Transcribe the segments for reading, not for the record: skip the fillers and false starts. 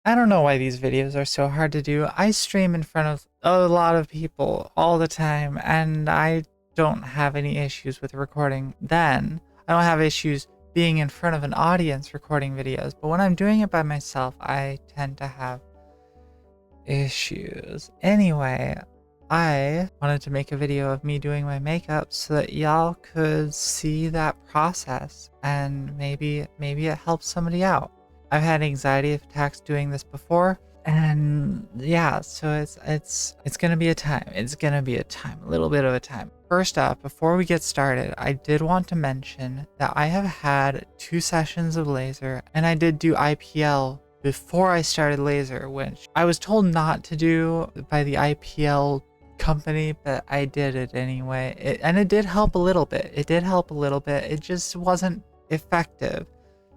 I don't know why these videos are so hard to do. I stream in front of a lot of people all the time, and I don't have any issues with recording then. I don't have issues being in front of an audience recording videos, but when I'm doing it by myself, I tend to have issues. Anyway, I wanted to make a video of me doing my makeup so that y'all could see that process and maybe it helps somebody out. I've had anxiety attacks doing this before, and yeah, so it's gonna be a time. It's gonna be a time, a little bit of a time. First up, before we get started, I did want to mention that I have had 2 sessions of laser, and I did do IPL before I started laser, which I was told not to do by the IPL company, but I did it anyway. And it did help a little bit. It did help a little bit. It just wasn't effective.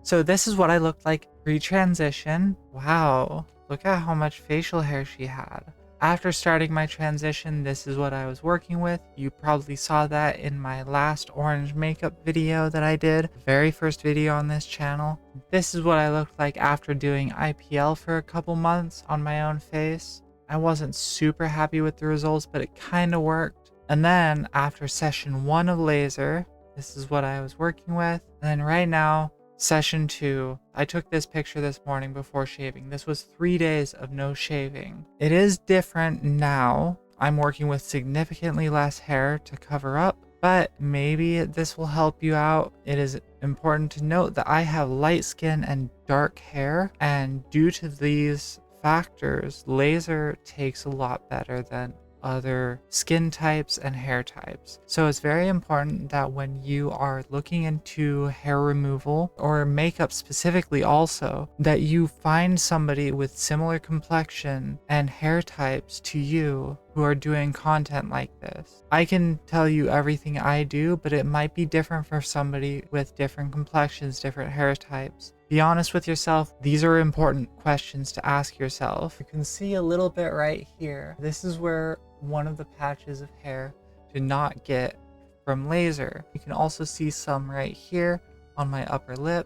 So this is what I looked like pre-transition. Wow, look at how much facial hair she had. After starting my transition, this is what I was working with. You probably saw that in my last orange makeup video that I did, very first video on this channel. This is what I looked like after doing IPL for a couple months on my own face. I wasn't super happy with the results, but it kind of worked. And then after session 1 of laser, this is what I was working with. And then right now, session 2, I took this picture this morning before shaving. This was 3 days of no shaving. It is different now. I'm working with significantly less hair to cover up, but maybe this will help you out. It is important to note that I have light skin and dark hair, and due to these factors, laser takes a lot better than other skin types and hair types. So it's very important that when you are looking into hair removal or makeup specifically also, that you find somebody with similar complexion and hair types to you who are doing content like this. I can tell you everything I do, but it might be different for somebody with different complexions, different hair types. Be honest with yourself. These are important questions to ask yourself. You can see a little bit right here. This is where one of the patches of hair did not get from laser. You can also see some right here on my upper lip,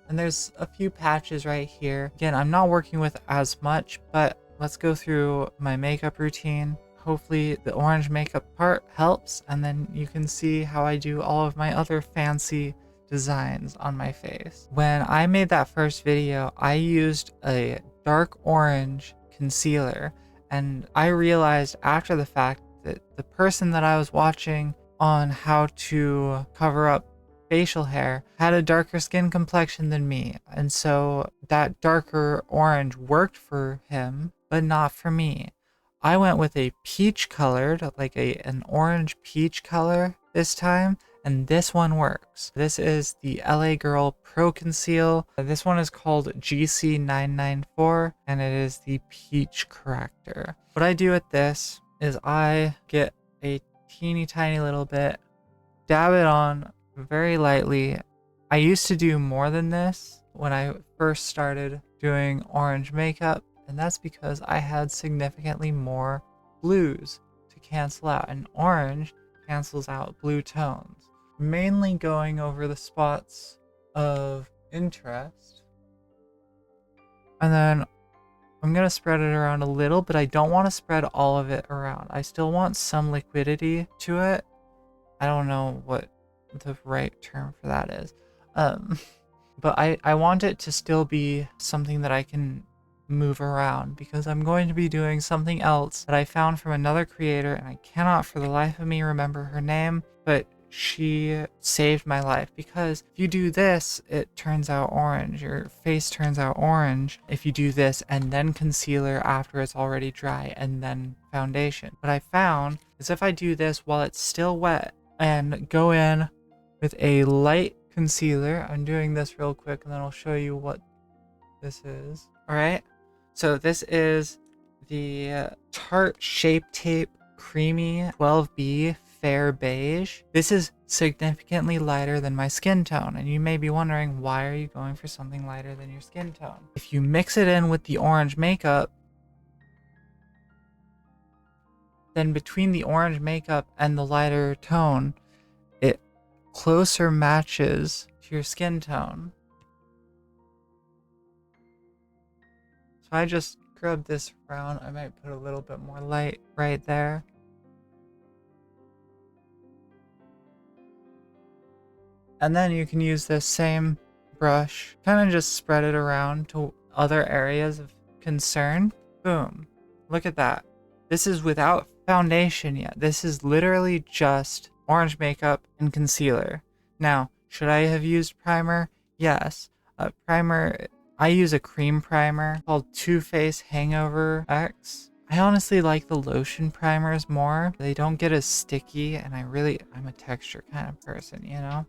and there's a few patches right here. Again, I'm not working with as much, but let's go through my makeup routine. Hopefully the orange makeup part helps, and then you can see how I do all of my other fancy designs on my face. When I made that first video, I used a dark orange concealer, and I realized after the fact that the person that I was watching on how to cover up facial hair had a darker skin complexion than me, and so that darker orange worked for him but not for me. I went with a peach colored, like an orange peach color this time, and this one works. This is the LA Girl Pro Conceal. This one is called GC994, and it is the peach corrector. What I do with this is I get a teeny tiny little bit, dab it on very lightly. I used to do more than this when I first started doing orange makeup, and that's because I had significantly more blues to cancel out, and orange cancels out blue tones. Mainly going over the spots of interest, and then I'm gonna spread it around a little, but I don't want to spread all of it around. I still want some liquidity to it. I don't know what the right term for that is, but I want it to still be something that I can move around, because I'm going to be doing something else that I found from another creator, and I cannot for the life of me remember her name, but she saved my life. Because if you do this, it turns out orange. Your face turns out orange if you do this and then concealer after it's already dry and then foundation. What I found is if I do this while it's still wet and go in with a light concealer, I'm doing this real quick and then I'll show you what this is. All right, so this is the Tarte Shape Tape Creamy 12B Fair Beige. This is significantly lighter than my skin tone, and you may be wondering, why are you going for something lighter than your skin tone? If you mix it in with the orange makeup, then between the orange makeup and the lighter tone, it closer matches to your skin tone. So I just scrub this around, I might put a little bit more light right there. And then you can use this same brush, kind of just spread it around to other areas of concern. Boom. Look at that. This is without foundation yet. This is literally just orange makeup and concealer. Now, should I have used primer? Yes. Primer, I use a cream primer called Too Faced Hangover X. I honestly like the lotion primers more. They don't get as sticky, and I'm a texture kind of person, you know?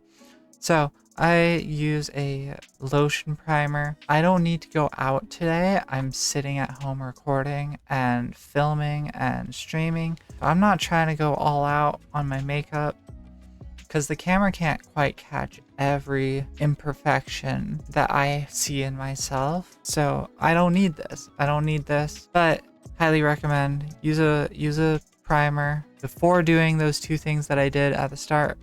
So I use a lotion primer. I don't need to go out today. I'm sitting at home recording and filming and streaming. I'm not trying to go all out on my makeup because the camera can't quite catch every imperfection that I see in myself. So I don't need this. But highly recommend use a primer before doing those two things that I did at the start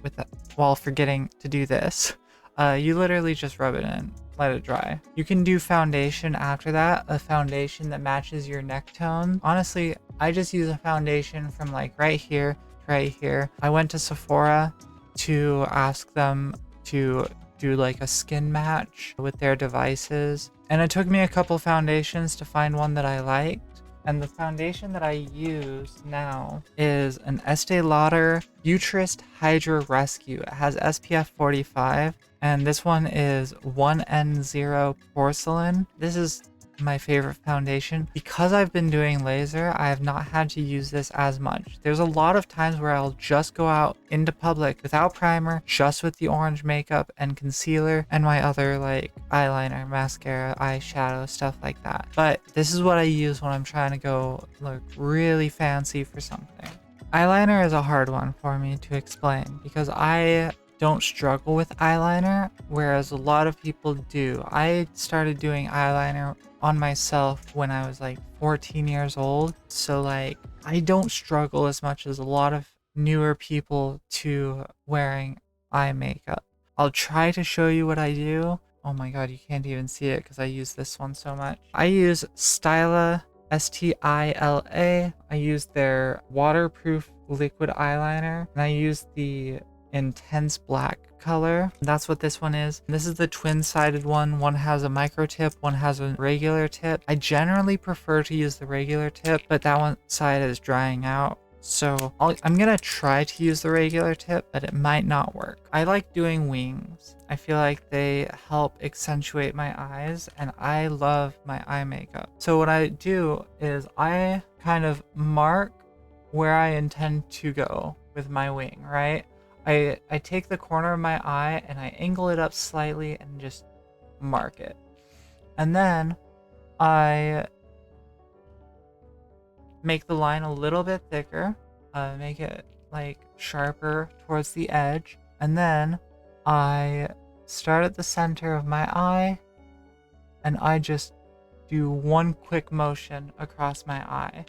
while forgetting to do this. You literally just rub it in, let it dry. You can do foundation after that, a foundation that matches your neck tone. Honestly, I just use a foundation from like right here to right here. I went to Sephora to ask them to do like a skin match with their devices, and it took me a couple foundations to find one that I liked. And the foundation that I use now is an Estee Lauder Futurist Hydra Rescue. It has SPF 45, and this one is 1N0 Porcelain. This is my favorite foundation. Because I've been doing laser, I have not had to use this as much. There's a lot of times where I'll just go out into public without primer, just with the orange makeup and concealer and my other like eyeliner, mascara, eyeshadow, stuff like that. But this is what I use when I'm trying to go look really fancy for something. Eyeliner is a hard one for me to explain because I don't struggle with eyeliner, whereas a lot of people do. I started doing eyeliner on myself when I was like 14 years old. So like I don't struggle as much as a lot of newer people to wearing eye makeup. I'll try to show you what I do. Oh my god, you can't even see it because I use this one so much. I use Styla, Stila. I use their waterproof liquid eyeliner, and I use the intense black color. That's what this one is. This is the twin-sided one. One has a micro tip, one has a regular tip. I generally prefer to use the regular tip, but that one side is drying out. So I'm gonna try to use the regular tip, but it might not work. I like doing wings. I feel like they help accentuate my eyes, and I love my eye makeup. So what I do is I kind of mark where I intend to go with my wing, right? I take the corner of my eye and I angle it up slightly and just mark it. And then I make the line a little bit thicker, make it like sharper towards the edge. And then I start at the center of my eye and I just do one quick motion across my eye.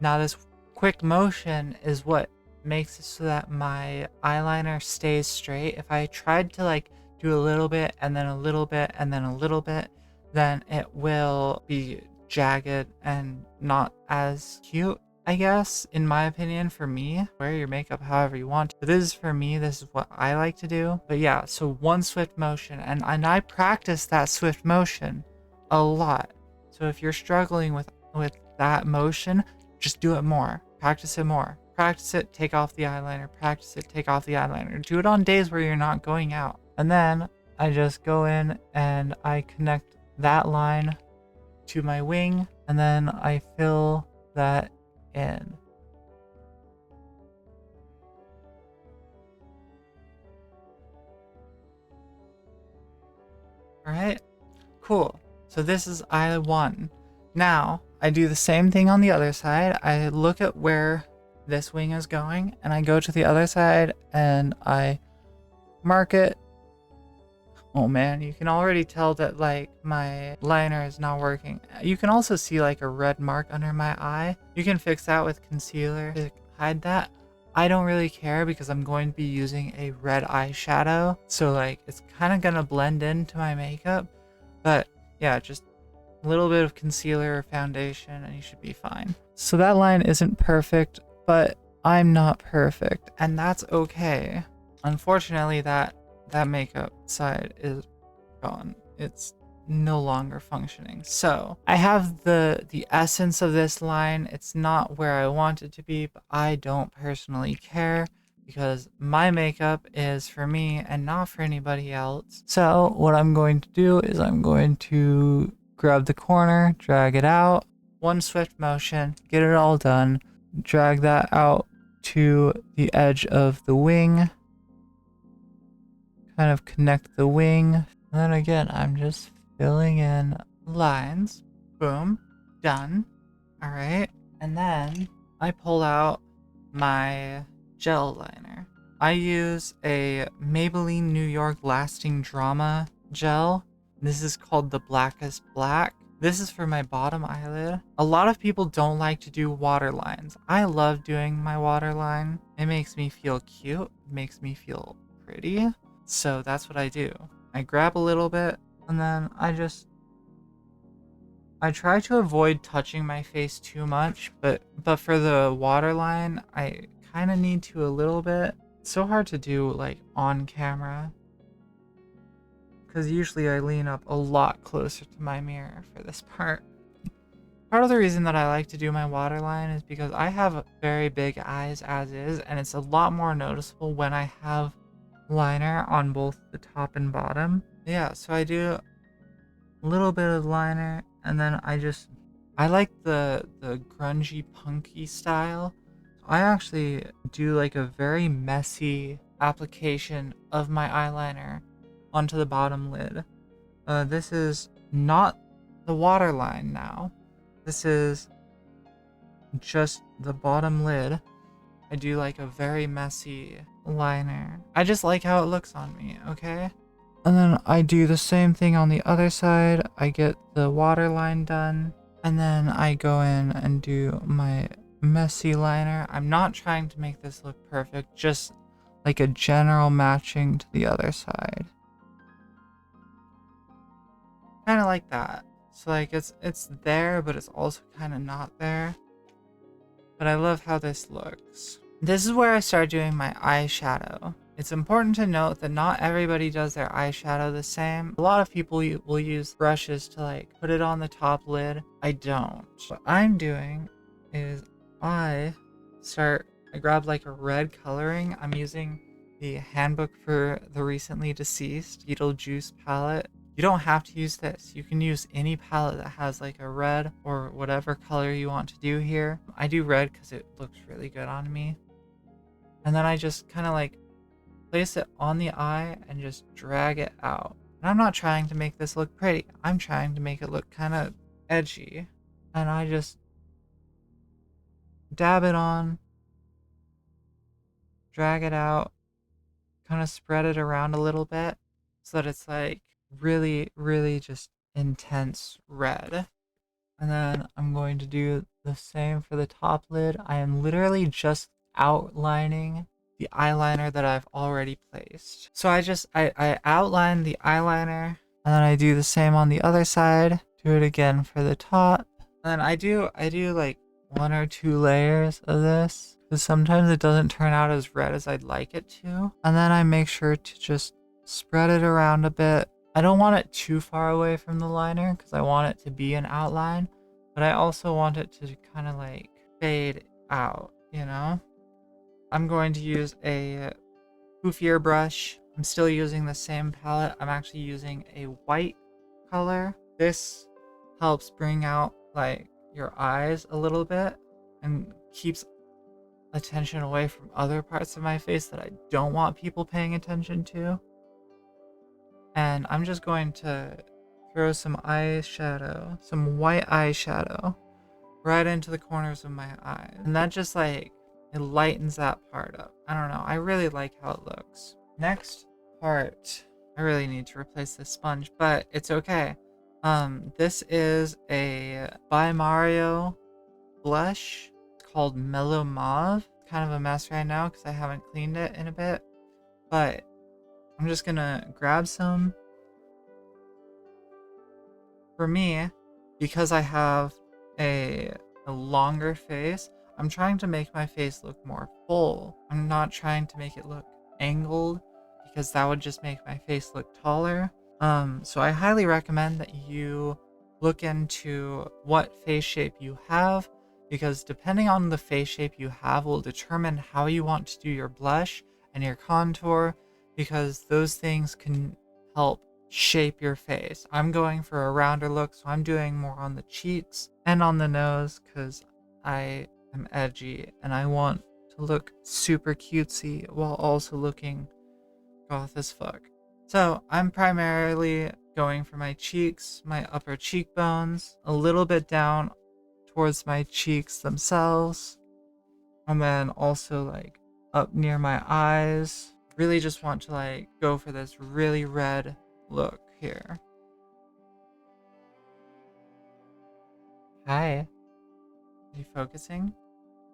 Now this quick motion is what makes it so that my eyeliner stays straight. If I tried to like do a little bit and then a little bit and then a little bit, then it will be jagged and not as cute, I guess, in my opinion. For me, wear your makeup however you want, but this is for me, this is what I like to do. But yeah, so one swift motion, and I practice that swift motion a lot. So if you're struggling with that motion, just do it more, practice it more. Practice it, take off the eyeliner, practice it, take off the eyeliner. Do it on days where you're not going out. And then I just go in and I connect that line to my wing, and then I fill that in. Alright, cool. So this is eye one. Now, I do the same thing on the other side. I look at where this wing is going, and I go to the other side and I mark it. Oh man, you can already tell that like my liner is not working. You can also see like a red mark under my eye. You can fix that with concealer to hide that. I don't really care because I'm going to be using a red eyeshadow, so like it's kind of gonna blend into my makeup. But yeah, just a little bit of concealer or foundation, and you should be fine. So that line isn't perfect, but I'm not perfect, and that's okay. Unfortunately, that makeup side is gone. It's no longer functioning. So I have the essence of this line. It's not where I want it to be, but I don't personally care because my makeup is for me and not for anybody else. So what I'm going to do is I'm going to grab the corner, drag it out, one swift motion, get it all done, drag that out to the edge of the wing, kind of connect the wing, and then again I'm just filling in lines. Boom, done. All right, and then I pull out my gel liner. I use a Maybelline New York Lasting Drama gel. This is called the Blackest Black. This is for my bottom eyelid. A lot of people don't like to do waterlines. I love doing my waterline. It makes me feel cute. It makes me feel pretty. So that's what I do. I grab a little bit and then I try to avoid touching my face too much, but for the waterline, I kind of need to a little bit. It's so hard to do like on camera because usually I lean up a lot closer to my mirror for this part. Part of the reason that I like to do my waterline is because I have very big eyes as is, and it's a lot more noticeable when I have liner on both the top and bottom. Yeah, so I do a little bit of liner, and then I like the grungy punky style. I actually do like a very messy application of my eyeliner onto the bottom lid. This is not the waterline now. This is just the bottom lid. I do like a very messy liner. I just like how it looks on me, okay? And then I do the same thing on the other side. I get the waterline done, and then I go in and do my messy liner. I'm not trying to make this look perfect, just like a general matching to the other side. Kind of like that. So like it's there, but it's also kind of not there. But I love how this looks. This is where I start doing my eyeshadow. It's important to note that not everybody does their eyeshadow the same. A lot of people will use brushes to like put it on the top lid. I don't. What I'm doing is I grab like a red coloring. I'm using the Handbook for the Recently Deceased Beetlejuice palette. You don't have to use this. You can use any palette that has like a red or whatever color you want to do here. I do red because it looks really good on me. And then I just kind of like place it on the eye and just drag it out. And I'm not trying to make this look pretty. I'm trying to make it look kind of edgy. And I just dab it on, drag it out, kind of spread it around a little bit so that it's like really, really just intense red. And then I'm going to do the same for the top lid. I am literally just outlining the eyeliner that I've already placed. So I outline the eyeliner, and then I do the same on the other side. Do it again for the top. And then I do like 1 or 2 layers of this, because sometimes it doesn't turn out as red as I'd like it to. And then I make sure to just spread it around a bit. I don't want it too far away from the liner because I want it to be an outline, but I also want it to kind of like fade out, you know? I'm going to use a poofier brush. I'm still using the same palette. I'm actually using a white color. This helps bring out like your eyes a little bit and keeps attention away from other parts of my face that I don't want people paying attention to. And I'm just going to throw some eyeshadow, some white eyeshadow, right into the corners of my eyes. And that just like, it lightens that part up. I don't know, I really like how it looks. Next part, I really need to replace this sponge, but it's okay. This is a by Mario blush. It's called Mellow Mauve. It's kind of a mess right now because I haven't cleaned it in a bit, but I'm just gonna grab some. For me, because I have a, a longer face, I'm trying to make my face look more full. I'm not trying to make it look angled because that would just make my face look taller. So I highly recommend that you look into what face shape you have, because depending on the face shape you have will determine how you want to do your blush and your contour, because those things can help shape your face. I'm going for a rounder look, so I'm doing more on the cheeks and on the nose because I am edgy and I want to look super cutesy while also looking goth as fuck. So I'm primarily going for my cheeks, my upper cheekbones, a little bit down towards my cheeks themselves, and then also like up near my eyes. Really just want to like go for this really red look here. Hi, are you focusing?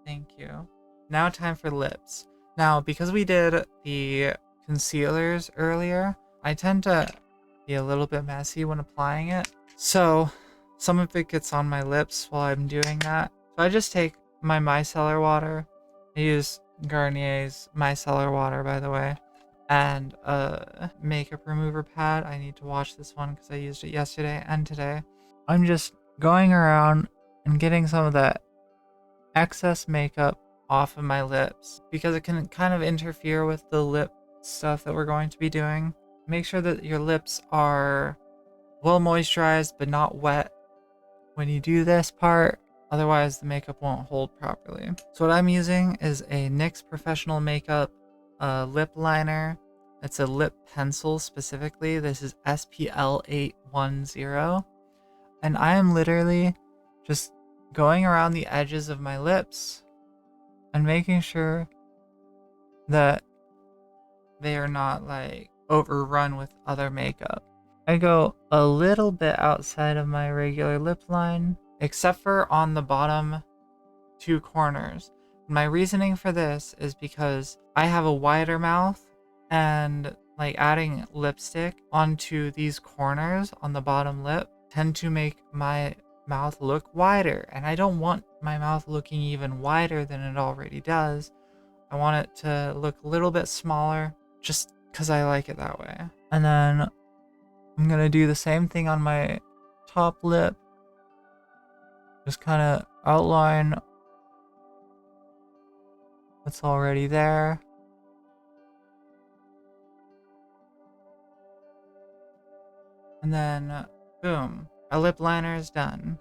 Thank you. Now time for lips. Now, because we did the concealers earlier, I tend to be a little bit messy when applying it. So some of it gets on my lips while I'm doing that. So I just take my micellar water. I use Garnier's micellar water, by the way, and a makeup remover pad. I need to wash this one because I used it yesterday and today. I'm just going around and getting some of that excess makeup off of my lips because it can kind of interfere with the lip stuff that we're going to be doing. Make sure that your lips are well moisturized but not wet when you do this part, otherwise the makeup won't hold properly. So what I'm using is a NYX Professional Makeup lip liner. It's a lip pencil specifically. This is SPL 810, and I am literally just going around the edges of my lips and making sure that they are not like overrun with other makeup. I go a little bit outside of my regular lip line, except for on the bottom two corners. My reasoning for this is because I have a wider mouth, and like adding lipstick onto these corners on the bottom lip tend to make my mouth look wider, and I don't want my mouth looking even wider than it already does. I want it to look a little bit smaller just because I like it that way. And then I'm gonna do the same thing on my top lip. Just kind of outline what's already there. And then, boom, our lip liner is done.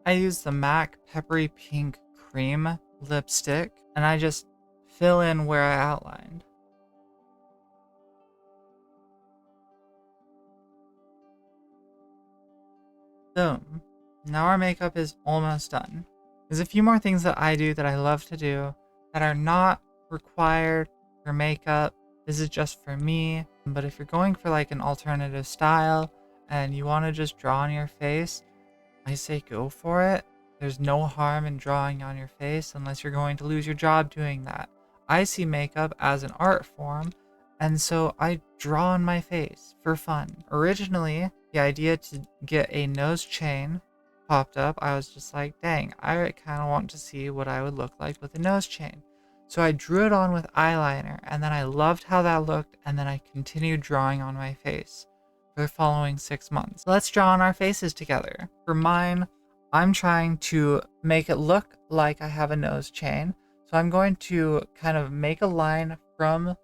I use the MAC Peppery Pink Cream lipstick, and I just fill in where I outlined. Boom. Now our makeup is almost done. There's a few more things that I do that I love to do that are not required for makeup. This is just for me. But if you're going for like an alternative style and you want to just draw on your face, I say go for it. There's no harm in drawing on your face unless you're going to lose your job doing that. I see makeup as an art form, and so I draw on my face for fun. Originally, the idea to get a nose chain popped up. I was just like, dang, I kind of want to see what I would look like with a nose chain. So I drew it on with eyeliner, and then I loved how that looked, and then I continued drawing on my face for the following 6 months. Let's draw on our faces together. For mine, I'm trying to make it look like I have a nose chain. So I'm going to kind of make a line from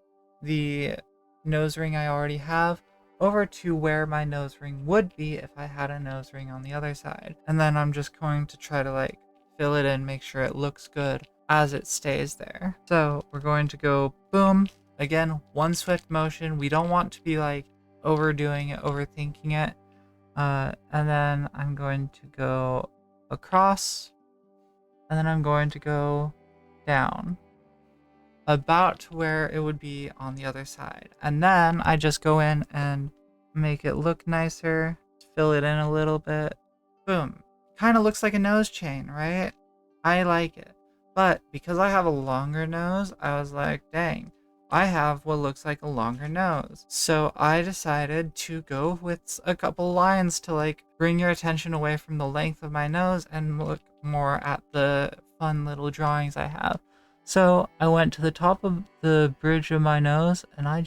the nose ring I already have over to where my nose ring would be if I had a nose ring on the other side. And then I'm just going to try to like fill it in, make sure it looks good as it stays there. So we're going to go boom. Again, one swift motion. We don't want to be like overdoing it, overthinking it. And then I'm going to go across, and then I'm going to go down about to where it would be on the other side. And then I just go in and make it look nicer, fill it in a little bit. Boom. Kind of looks like a nose chain, right? I like it. But because I have a longer nose, I was like, dang, I have what looks like a longer nose. So I decided to go with a couple lines to like bring your attention away from the length of my nose and look more at the fun little drawings I have. So I went to the top of the bridge of my nose and I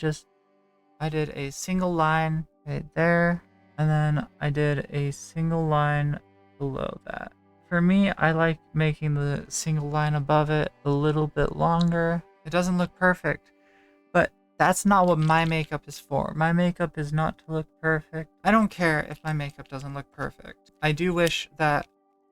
did a single line right there, and then I did a single line below that. For me, I like making the single line above it a little bit longer. It doesn't look perfect, but that's not what my makeup is for. My makeup is not to look perfect. I don't care if my makeup doesn't look perfect. I do wish that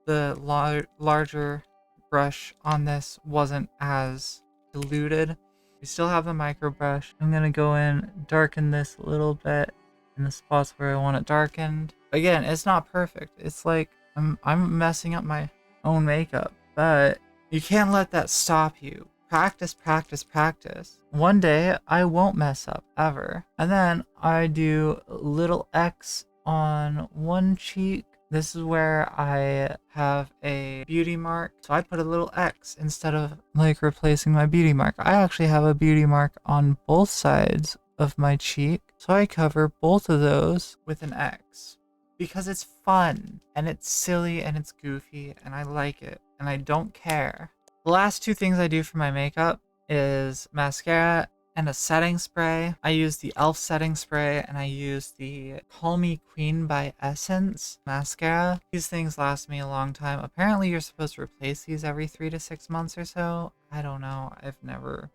the larger brush on this wasn't as diluted. We still have the micro brush. I'm gonna go in, darken this a little bit in the spots where I want it darkened. Again, it's not perfect. It's like I'm messing up my own makeup, but you can't let that stop you. Practice, practice, practice. One day I won't mess up ever. And then I do a little X on one cheek. This is where I have a beauty mark. So I put a little X instead of like replacing my beauty mark. I actually have a beauty mark on both sides of my cheek. So I cover both of those with an X because it's fun and it's silly and it's goofy and I like it and I don't care. The last two things I do for my makeup is mascara and a setting spray. I use the e.l.f. setting spray and I use the Call Me Queen by Essence mascara. These things last me a long time. Apparently you're supposed to replace these every 3 to 6 months or so. I don't know. I've never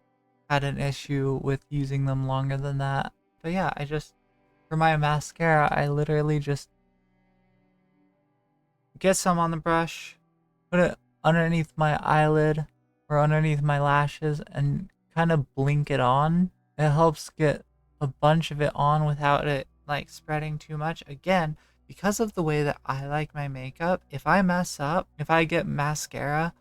had an issue with using them longer than that. But yeah, for my mascara, I literally just get some on the brush, put it underneath my eyelid or underneath my lashes and kind of blink it on. It helps get a bunch of it on without it like spreading too much. Again, because of the way that I like my makeup, if I mess up, if I get mascara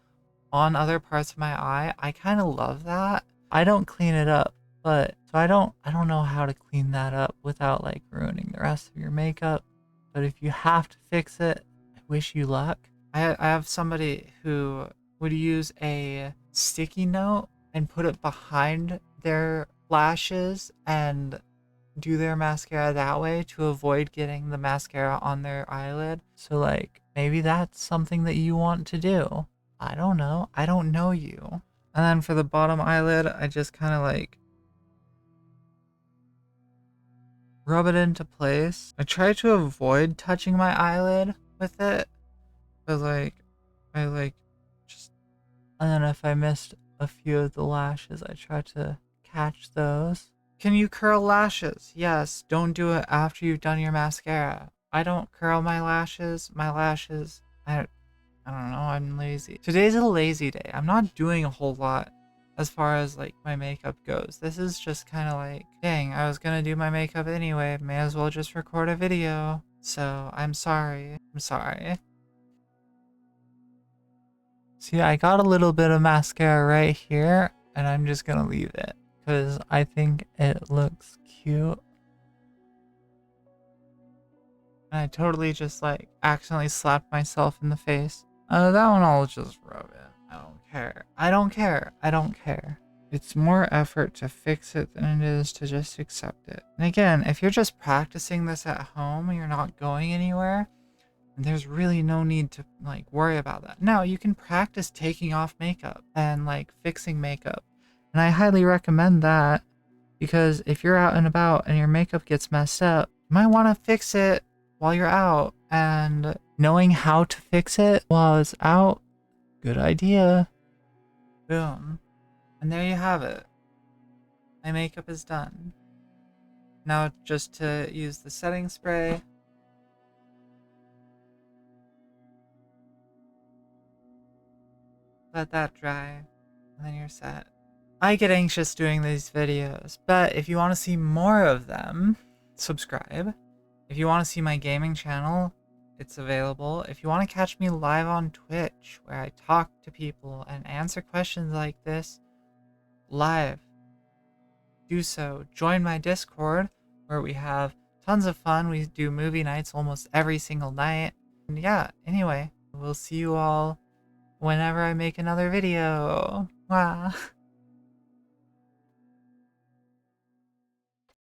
on other parts of my eye, I kind of love that. I don't clean it up, but so I don't know how to clean that up without like ruining the rest of your makeup. But if you have to fix it, I wish you luck. I have somebody who would use a sticky note and put it behind their lashes and do their mascara that way to avoid getting the mascara on their eyelid. So like maybe that's something that you want to do. I don't know. I don't know you. And then for the bottom eyelid, I just kind of like rub it into place. I try to avoid touching my eyelid with it. But like, I like just, and then if I missed a few of the lashes, I try to catch those. Can you curl lashes? Yes, don't do it after you've done your mascara. I don't curl my lashes. I don't know, I'm lazy. Today's a lazy day. I'm not doing a whole lot as far as like my makeup goes. This is just kind of like, dang, I was gonna do my makeup anyway. May as well just record a video. So I'm sorry. See, I got a little bit of mascara right here, and I'm just gonna leave it because I think it looks cute. And I totally just like accidentally slapped myself in the face. That one I'll just rub in. I don't care. It's more effort to fix it than it is to just accept it. And again, if you're just practicing this at home and you're not going anywhere, there's really no need to like worry about that. Now you can practice taking off makeup and like fixing makeup. And I highly recommend that because if you're out and about and your makeup gets messed up, you might want to fix it while you're out. And knowing how to fix it while it's out, good idea. Boom. And there you have it. My makeup is done. Now just to use the setting spray. Let that dry, and then you're set. I get anxious doing these videos, but if you want to see more of them, subscribe. If you want to see my gaming channel, it's available. If you want to catch me live on Twitch, where I talk to people and answer questions like this live, do so. Join my Discord, where we have tons of fun. We do movie nights almost every single night. And yeah, anyway, we'll see you all whenever I make another video. Wow.